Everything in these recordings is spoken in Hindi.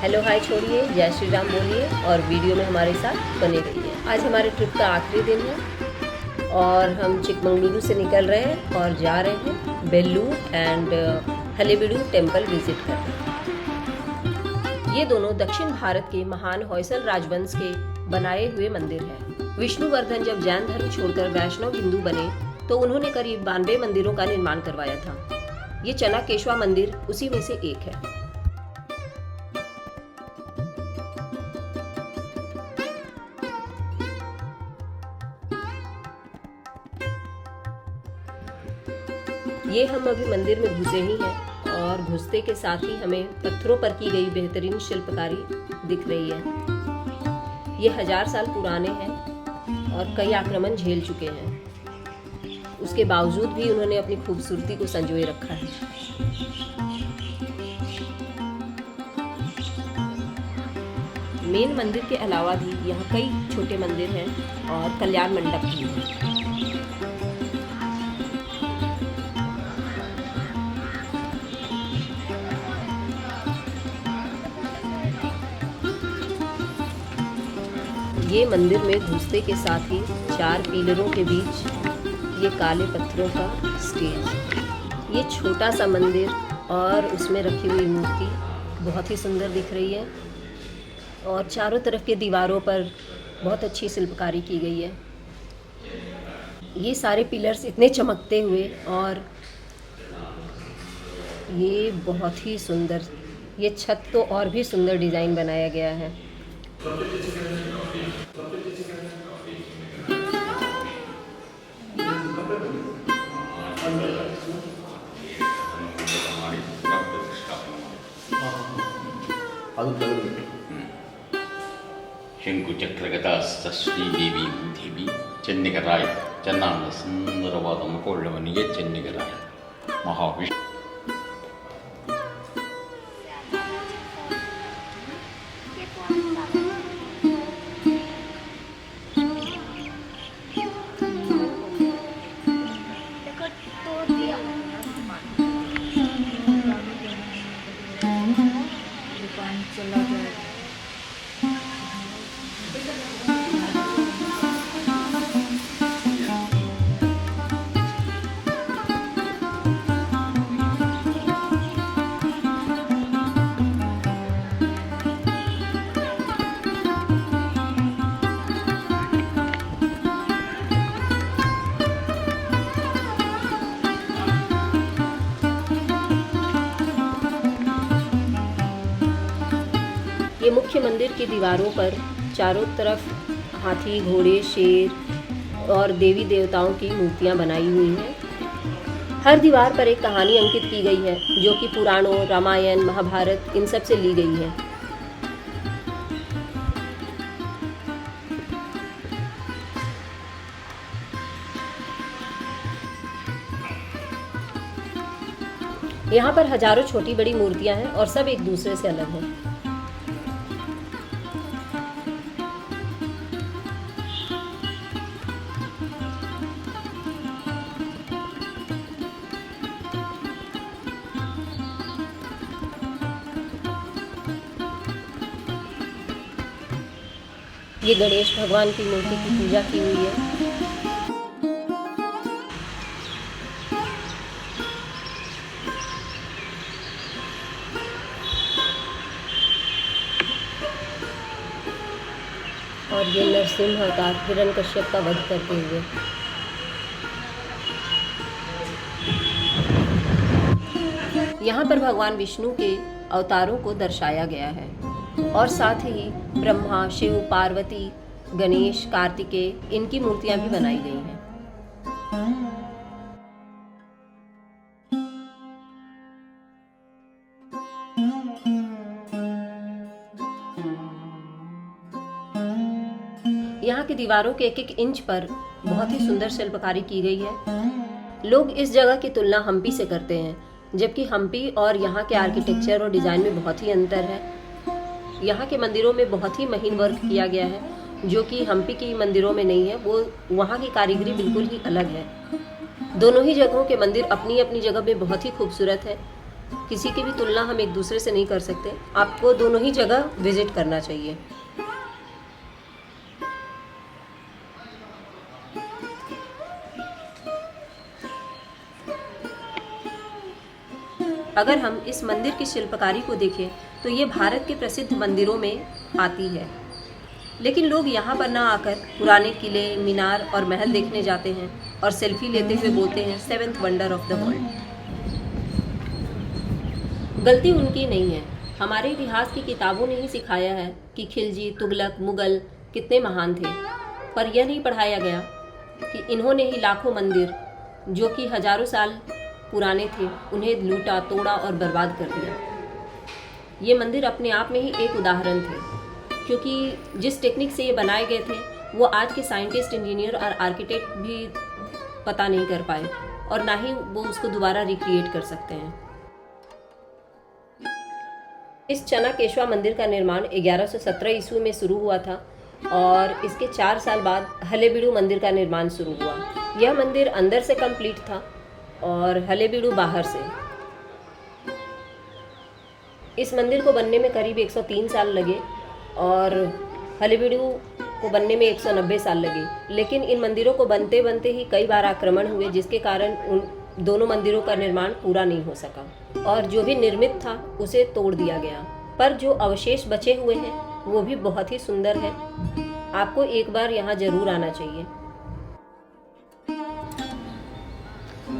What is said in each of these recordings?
हेलो हाय छोड़िए, जय श्री राम बोलिए और वीडियो में हमारे साथ बने रहिए। आज हमारे ट्रिप का आखिरी दिन है और हम चिकमंगलुरु से निकल रहे हैं और जा रहे हैं बेल्लू एंड हलेबीडु टेम्पल विजिट करने। ये दोनों दक्षिण भारत के महान होयसल राजवंश के बनाए हुए मंदिर हैं। विष्णुवर्धन जब जैन धर्म छोड़कर वैष्णव हिंदू बने तो उन्होंने करीब 92 मंदिरों का निर्माण करवाया था। ये चनाकेश्वर मंदिर उसी में से एक है। ये हम अभी मंदिर में घुसे ही हैं और घुसते के साथ ही हमें पत्थरों पर की गई बेहतरीन शिल्पकारी दिख रही है। ये 1000 साल पुराने हैं और कई आक्रमण झेल चुके हैं। उसके बावजूद भी उन्होंने अपनी खूबसूरती को संजोए रखा है। मेन मंदिर के अलावा भी यहाँ कई छोटे मंदिर हैं और कल्याण मंडप भी है। ये मंदिर में घुसते के साथ ही 4 पिलरों के बीच ये काले पत्थरों का स्टेज। ये छोटा सा मंदिर और उसमें रखी हुई मूर्ति बहुत ही सुंदर दिख रही है और चारों तरफ के दीवारों पर बहुत अच्छी शिल्पकारी की गई है। ये सारे पिलर्स इतने चमकते हुए और ये बहुत ही सुंदर, ये छत तो और भी सुंदर डिज़ाइन बनाया गया है। ಶಂಕುಚಕ್ರಗದಾಸ್ತ ಶ್ರೀದೇವಿ ದೇವಿ ಚೆನ್ನಿಗರಾಯ ಚೆನ್ನಾಗಿ ಸುಂದರವಾದ ಮುಖವುಳ್ಳವನಿಗೆ ಚೆನ್ನಿಗರಾಯ ಮಹಾವಿಷ್ಣು ये मुख्य मंदिर की दीवारों पर चारों तरफ हाथी, घोड़े, शेर और देवी देवताओं की मूर्तियां बनाई हुई हैं। हर दीवार पर एक कहानी अंकित की गई है जो कि पुराणों, रामायण, महाभारत इन सब से ली गई है। यहाँ पर हजारों छोटी बड़ी मूर्तियां हैं और सब एक दूसरे से अलग हैं। ये गणेश भगवान की मूर्ति की पूजा की हुई है। और ये नरसिंह अवतार हिरण्यकश्यप का वध करते हुए। यहाँ पर भगवान विष्णु के अवतारों को दर्शाया गया है और साथ ही ब्रह्मा, शिव, पार्वती, गणेश, कार्तिकेय इनकी मूर्तियां भी बनाई गई हैं। यहाँ की दीवारों के एक एक इंच पर बहुत ही सुंदर शिल्पकारी की गई है। लोग इस जगह की तुलना हम्पी से करते हैं, जबकि हम्पी और यहाँ के आर्किटेक्चर और डिज़ाइन में बहुत ही अंतर है। यहाँ के मंदिरों में बहुत ही महीन वर्क किया गया है जो कि हम्पी की मंदिरों में नहीं है। वो वहाँ की कारीगरी बिल्कुल ही अलग है। दोनों ही जगहों के मंदिर अपनी अपनी जगह में बहुत ही खूबसूरत है। किसी की भी तुलना हम एक दूसरे से नहीं कर सकते। आपको दोनों ही जगह विजिट करना चाहिए। अगर हम इस मंदिर की शिल्पकारी को देखें तो ये भारत के प्रसिद्ध मंदिरों में आती है, लेकिन लोग यहाँ पर ना आकर पुराने किले, मीनार और महल देखने जाते हैं और सेल्फी लेते हुए बोलते हैं 7th wonder of the world. गलती उनकी नहीं है। हमारे इतिहास की किताबों ने ही सिखाया है कि खिलजी, तुगलक, मुगल कितने महान थे, पर यह नहीं पढ़ाया गया कि इन्होंने ही लाखों मंदिर जो कि हजारों साल पुराने थे उन्हें लूटा, तोड़ा और बर्बाद कर दिया। ये मंदिर अपने आप में ही एक उदाहरण थे, क्योंकि जिस टेक्निक से ये बनाए गए थे वो आज के साइंटिस्ट, इंजीनियर और आर्किटेक्ट भी पता नहीं कर पाए और ना ही वो उसको दोबारा रिक्रिएट कर सकते हैं। इस चनाकेश्वा मंदिर का निर्माण 1117 ईस्वी में शुरू हुआ था और इसके 4 साल बाद हलेबीडु मंदिर का निर्माण शुरू हुआ। यह मंदिर अंदर से कंप्लीट था और हलेबीडु बाहर से। इस मंदिर को बनने में करीब 103 साल लगे और हलेबीडु को बनने में 190 साल लगे, लेकिन इन मंदिरों को बनते बनते ही कई बार आक्रमण हुए, जिसके कारण उन दोनों मंदिरों का निर्माण पूरा नहीं हो सका और जो भी निर्मित था उसे तोड़ दिया गया। पर जो अवशेष बचे हुए हैं वो भी बहुत ही सुंदर है। आपको एक बार यहाँ जरूर आना चाहिए।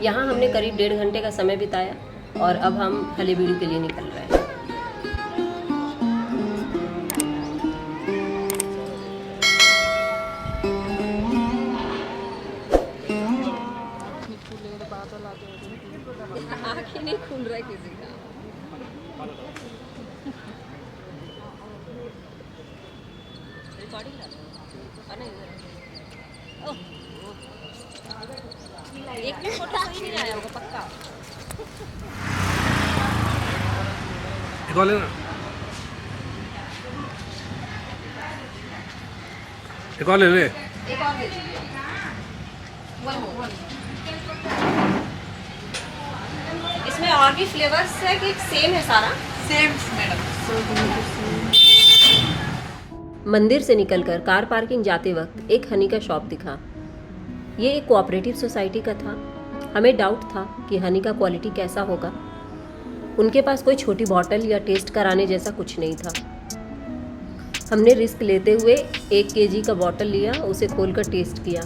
यहाँ हमने करीब 1.5 घंटे का समय बिताया और अब हम हलेबीडु के लिए निकल रहे हैं। आँखें नहीं खुल रहा है किसी का। एक भी फोटो सही नहीं आया होगा पक्का। एक और लेना, एक और ले ले। एक और दे दीजिए। इसमें और भी फ्लेवर्स है कि सेम है सारा? Same madam. मंदिर से निकलकर कार पार्किंग जाते वक्त एक हनी का शॉप दिखा। ये एक कोऑपरेटिव सोसाइटी का था। हमें डाउट था कि हनी का क्वालिटी कैसा होगा। उनके पास कोई छोटी बॉटल या टेस्ट कराने जैसा कुछ नहीं था। हमने रिस्क लेते हुए 1 kg का बॉटल लिया, उसे खोलकर टेस्ट किया।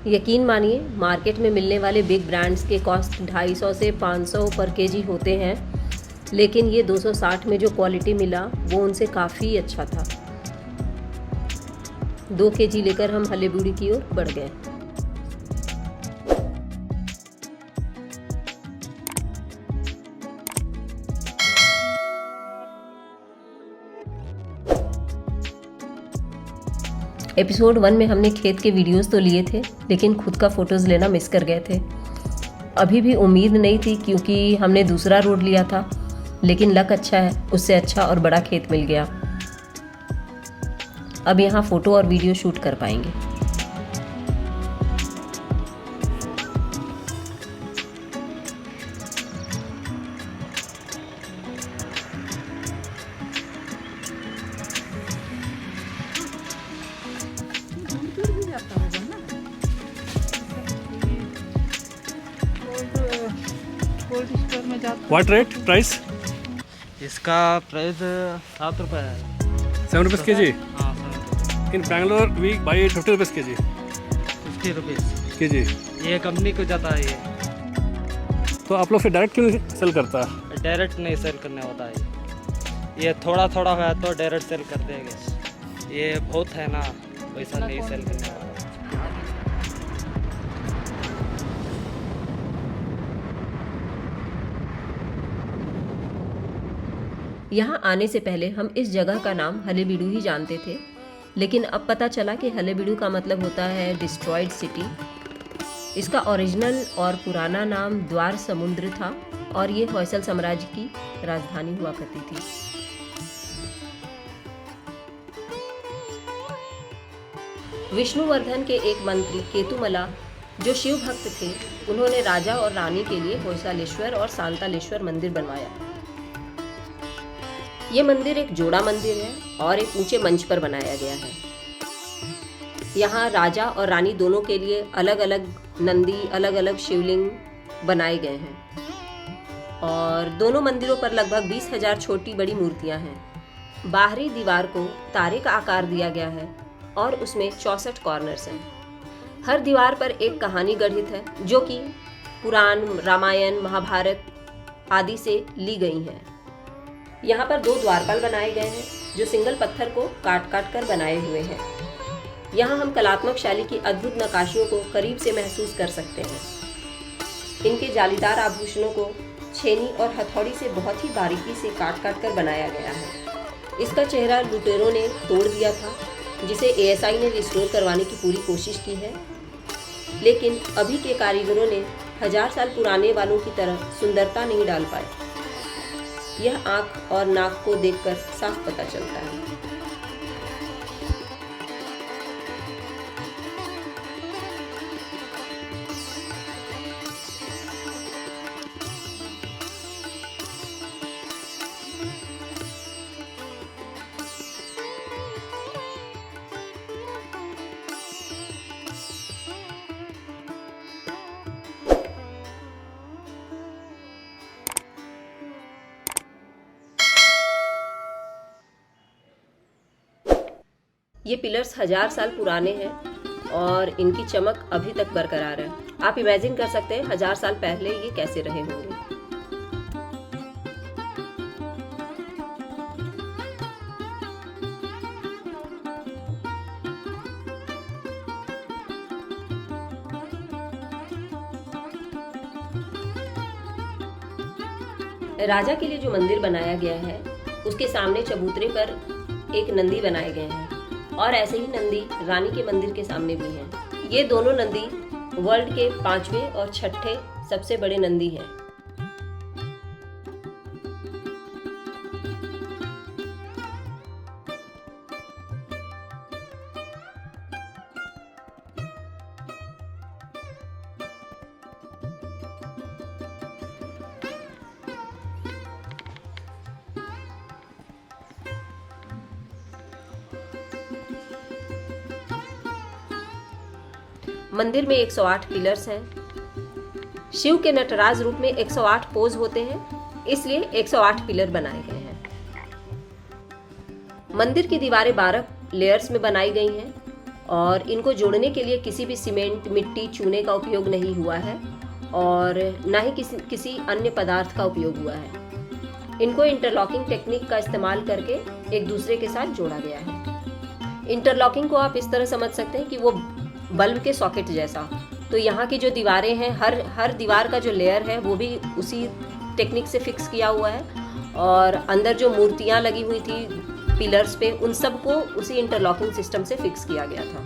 यकीन मानिए, मार्केट में मिलने वाले बिग ब्रांड्स के कॉस्ट 250 से 500 पर kg होते हैं, लेकिन ये 260 में जो क्वालिटी मिला वो उनसे काफ़ी अच्छा था। 2 kg लेकर हम हलेबीडु की ओर बढ़ गए। एपिसोड 1 में हमने खेत के वीडियोस तो लिए थे, लेकिन खुद का फ़ोटोज़ लेना मिस कर गए थे। अभी भी उम्मीद नहीं थी क्योंकि हमने दूसरा रोड लिया था, लेकिन लक अच्छा है, उससे अच्छा और बड़ा खेत मिल गया। अब यहाँ फ़ोटो और वीडियो शूट कर पाएंगे। What rate price? इसका प्राइस 7 रुपये है। 7 रुपीज़ kg? हाँ, in Bangalore we buy 50 rupees kg। 50 rupees kg। ये कंपनी को जाता है। ये तो आप लोग फिर डायरेक्ट क्यों नहीं सेल करता? डायरेक्ट नहीं सेल करने होता है। ये थोड़ा थोड़ा है तो डायरेक्ट सेल कर देंगे। ये बहुत है ना, वैसा नहीं सेल करने वाला। यहाँ आने से पहले हम इस जगह का नाम हलेबीडु ही जानते थे, लेकिन अब पता चला कि हलेबीडु का मतलब होता है डिस्ट्रॉयड सिटी। इसका ओरिजिनल और पुराना नाम द्वार समुद्र था और ये होयसल साम्राज्य की राजधानी हुआ करती थी। विष्णुवर्धन के एक मंत्री केतुमला जो शिव भक्त थे उन्होंने राजा और रानी के लिए होयसालेश्वर और सांतालेश्वर मंदिर बनवाया। ये मंदिर एक जोड़ा मंदिर है और एक ऊंचे मंच पर बनाया गया है। यहाँ राजा और रानी दोनों के लिए अलग अलग नंदी, अलग अलग शिवलिंग बनाए गए हैं और दोनों मंदिरों पर लगभग 20,000 छोटी बड़ी मूर्तियां हैं। बाहरी दीवार को तारे का आकार दिया गया है और उसमें 64 कॉर्नर्स हैं। हर दीवार पर एक कहानी गढ़ित है जो कि पुराण, रामायण, महाभारत आदि से ली गई हैं। यहाँ पर 2 द्वारपाल बनाए गए हैं जो सिंगल पत्थर को काट काट कर बनाए हुए हैं। यहाँ हम कलात्मक शैली की अद्भुत नक्काशियों को करीब से महसूस कर सकते हैं। इनके जालीदार आभूषणों को छेनी और हथौड़ी से बहुत ही बारीकी से काट काट कर बनाया गया है। इसका चेहरा लुटेरों ने तोड़ दिया था, जिसे एएसआई ने रिस्टोर करवाने की पूरी कोशिश की है, लेकिन अभी के कारीगरों ने 1000 साल पुराने वालों की तरह सुंदरता नहीं डाल पाए। यह आँख और नाक को देखकर साफ पता चलता है। ये पिलर्स 1000 साल पुराने हैं और इनकी चमक अभी तक बरकरार है। आप इमेजिन कर सकते हैं 1000 साल पहले ये कैसे रहे होंगे। राजा के लिए जो मंदिर बनाया गया है उसके सामने चबूतरे पर एक नंदी बनाए गए हैं और ऐसे ही नंदी रानी के मंदिर के सामने भी हैं। ये दोनों नंदी वर्ल्ड के 5वें और 6ठे सबसे बड़े नंदी हैं। मंदिर में 108 पिलर्स हैं। शिव के नटराज रूप में 108 पोज होते हैं, इसलिए 108 पिलर बनाए गए हैं। मंदिर की दीवारें 12 लेयर्स में बनाई गई हैं और इनको जोड़ने के लिए किसी भी सीमेंट, मिट्टी, चूने का उपयोग नहीं हुआ है और न ही किसी अन्य पदार्थ का उपयोग हुआ है। इनको इंटरलॉकिंग टेक्निक का इस्तेमाल करके एक दूसरे के साथ जोड़ा गया है। इंटरलॉकिंग को आप इस तरह समझ सकते हैं कि वो बल्ब के सॉकेट जैसा। तो यहाँ की जो दीवारें हैं, हर दीवार का जो लेयर है वो भी उसी टेक्निक से फिक्स किया हुआ है और अंदर जो मूर्तियाँ लगी हुई थी पिलर्स पे, उन सब को उसी इंटरलॉकिंग सिस्टम से फिक्स किया गया था।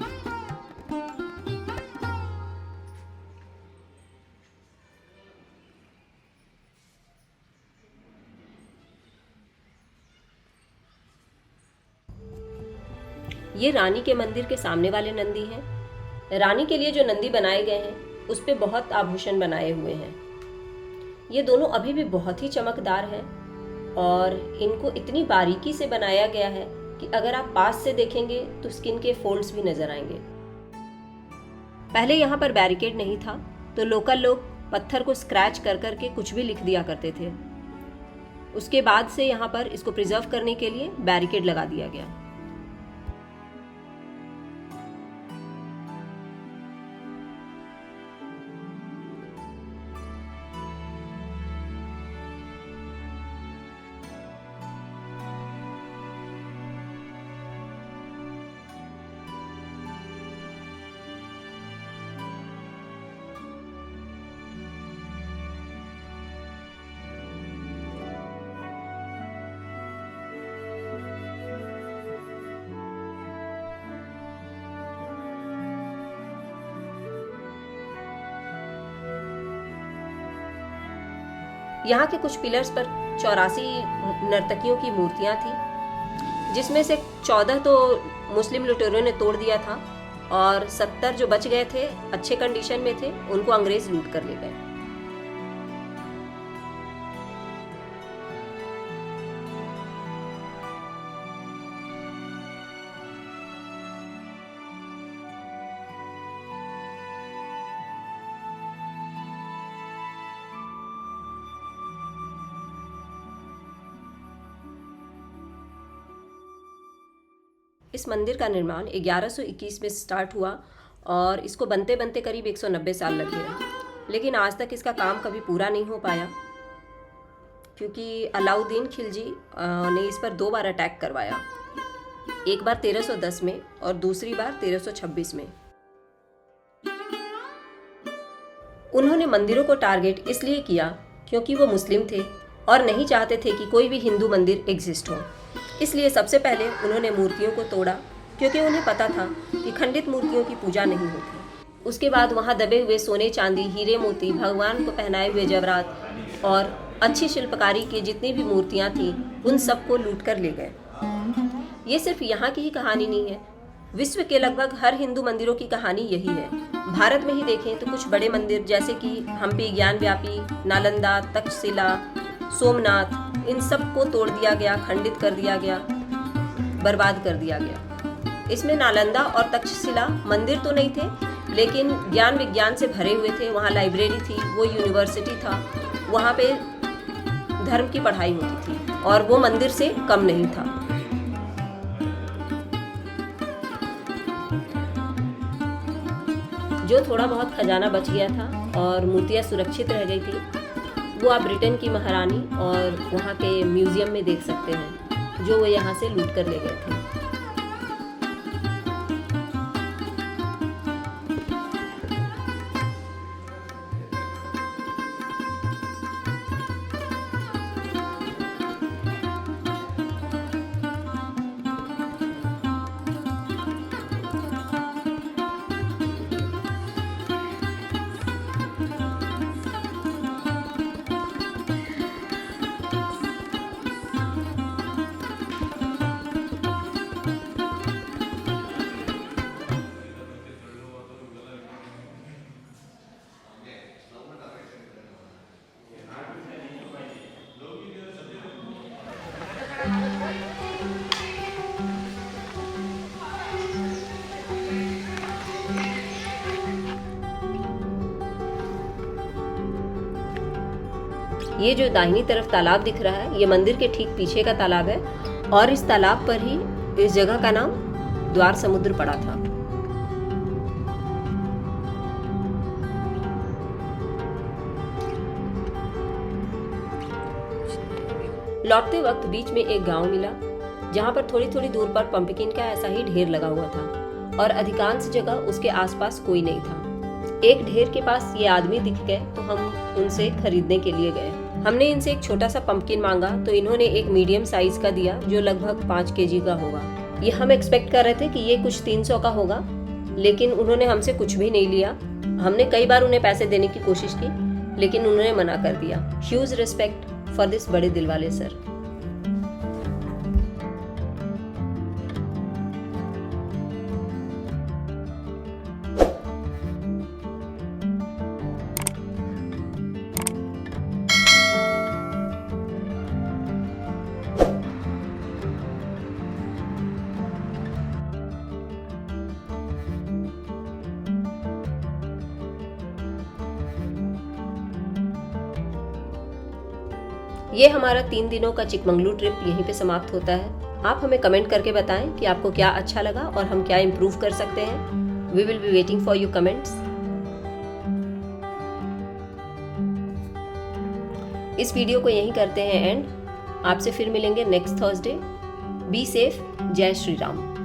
ये रानी के मंदिर के सामने वाले नंदी हैं। रानी के लिए जो नंदी बनाए गए हैं उस पे बहुत आभूषण बनाए हुए हैं। ये दोनों अभी भी बहुत ही चमकदार हैं और इनको इतनी बारीकी से बनाया गया है कि अगर आप पास से देखेंगे तो स्किन के फोल्ड्स भी नजर आएंगे। पहले यहाँ पर बैरिकेड नहीं था तो लोकल लोग पत्थर को स्क्रैच कर करके कुछ भी लिख दिया करते थे। उसके बाद से यहाँ पर इसको प्रिजर्व करने के लिए बैरिकेड लगा दिया गया। यहाँ के कुछ पिलर्स पर 84 नर्तकियों की मूर्तियां थी, जिसमें से 14 तो मुस्लिम लुटेरों ने तोड़ दिया था और 70 जो बच गए थे, अच्छे कंडीशन में थे, उनको अंग्रेज लूट कर ले गए। इस मंदिर का निर्माण 1121 में स्टार्ट हुआ और इसको बनते बनते करीब 190 साल लग गए, लेकिन आज तक इसका काम कभी पूरा नहीं हो पाया क्योंकि अलाउद्दीन खिलजी ने इस पर 2 बार अटैक करवाया, एक बार 1310 में और दूसरी बार 1326 में। उन्होंने मंदिरों को टारगेट इसलिए किया क्योंकि वो मुस्लिम थे और नहीं चाहते थे कि कोई भी हिंदू मंदिर एग्जिस्ट हो। इसलिए सबसे पहले उन्होंने मूर्तियों को तोड़ा क्योंकि उन्हें पता था कि खंडित मूर्तियों की पूजा नहीं होती। उसके बाद वहाँ दबे हुए सोने चांदी, हीरे मोती, भगवान को पहनाए हुए जवरात और अच्छी शिल्पकारी की जितनी भी मूर्तियाँ थीं, उन सबको लूट कर ले गए। ये सिर्फ यहाँ की ही कहानी नहीं है, विश्व के लगभग हर हिंदू मंदिरों की कहानी यही है। भारत में ही देखें तो कुछ बड़े मंदिर जैसे कि हम्पी, ज्ञानव्यापी, नालंदा, तक्षशिला, सोमनाथ, इन सब को तोड़ दिया गया, खंडित कर दिया गया, बर्बाद कर दिया गया। इसमें नालंदा और तक्षशिला मंदिर तो नहीं थे, लेकिन ज्ञान विज्ञान से भरे हुए थे। वहाँ लाइब्रेरी थी, वो यूनिवर्सिटी था, वहाँ पे धर्म की पढ़ाई होती थी और वो मंदिर से कम नहीं था। जो थोड़ा बहुत खजाना बच गया था और मूर्तियाँ सुरक्षित रह गई थी, वो आप ब्रिटेन की महारानी और वहाँ के म्यूजियम में देख सकते हैं, जो वो यहाँ से लूट कर ले गए थे। ये जो दाहिनी तरफ तालाब दिख रहा है, ये मंदिर के ठीक पीछे का तालाब है और इस तालाब पर ही इस जगह का नाम द्वार समुद्र पड़ा था। लौटते वक्त बीच में एक गांव मिला जहां पर थोड़ी थोड़ी दूर पर पंपकिन का ऐसा ही ढेर लगा हुआ था और अधिकांश जगह उसके आसपास कोई नहीं था। एक ढेर के पास ये आदमी दिख गए तो हम उनसे खरीदने के लिए गए। हमने इनसे एक छोटा सा पंपकिन मांगा तो इन्होंने एक मीडियम साइज का दिया जो लगभग 5 kg का होगा। ये हम एक्सपेक्ट कर रहे थे कि ये कुछ 300 का होगा, लेकिन उन्होंने हमसे कुछ भी नहीं लिया। हमने कई बार उन्हें पैसे देने की कोशिश की, लेकिन उन्होंने मना कर दिया। ह्यूज रिस्पेक्ट फॉर दिस बड़े दिल वाले सर। ये हमारा 3 दिनों का चिकमंगलुरु ट्रिप यहीं पे समाप्त होता है। आप हमें कमेंट करके बताएं कि आपको क्या अच्छा लगा और हम क्या इम्प्रूव कर सकते हैं। We will be waiting for your comments. इस वीडियो को यहीं करते हैं एंड। आपसे फिर मिलेंगे नेक्स्ट थर्सडे। Be safe. जय श्री राम।